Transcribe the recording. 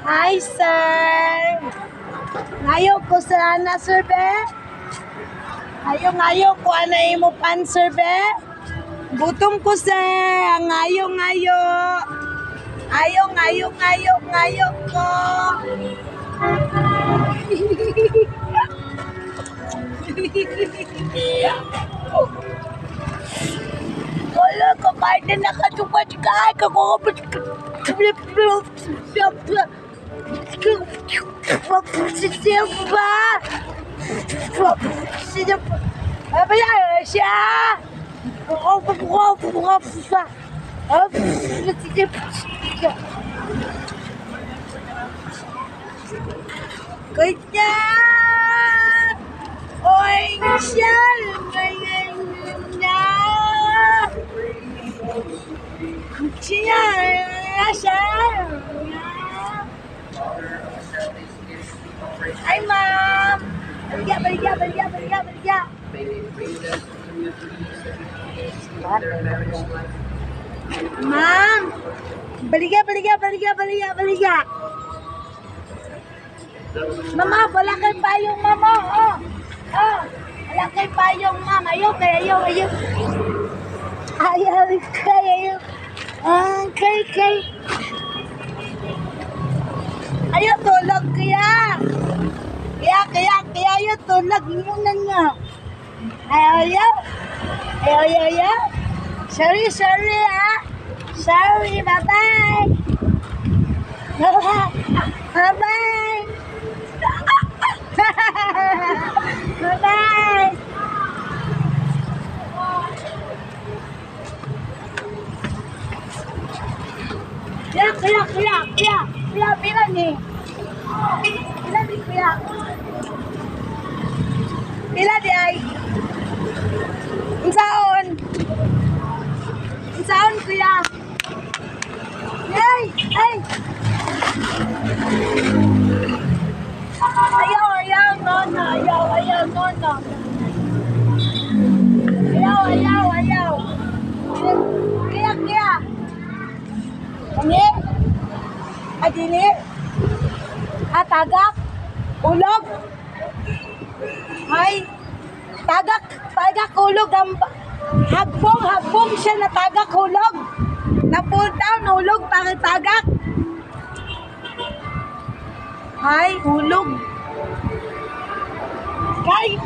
Hi, sir. Ngayon ko sana, sir, be. Ngayon ko ana imo pan, sir, be. Gutom ko, sir. Ngayo. Ngayo ko. Wala ka kahit na nakatupad ka. Kakukapit ka. Siya. Kanya. Oy, siya. Siya. Hi, ma'am. Baligya. Ma'am. Baligya. Mama, wala kay payong, mama. Wala kay payong, ma'am. Ayaw. Kay. Ayaw, tulog kaya. Kaya ayaw, tulog muna nga. Ayaw. Sorry, ah. Sorry, bye-bye. Bye-bye. Bye-bye. Kaya, pila ni. Kaya. Pila di ay. Insaon, kuya. Ay. Ayaw, no. Ayaw. Kaya. Ani? Adili? Tagak? Ulog? Ay, tagak ulog ang hagbong siya na tagak hulog. Na pull down hulog tagak. Ay, hulog. Kay.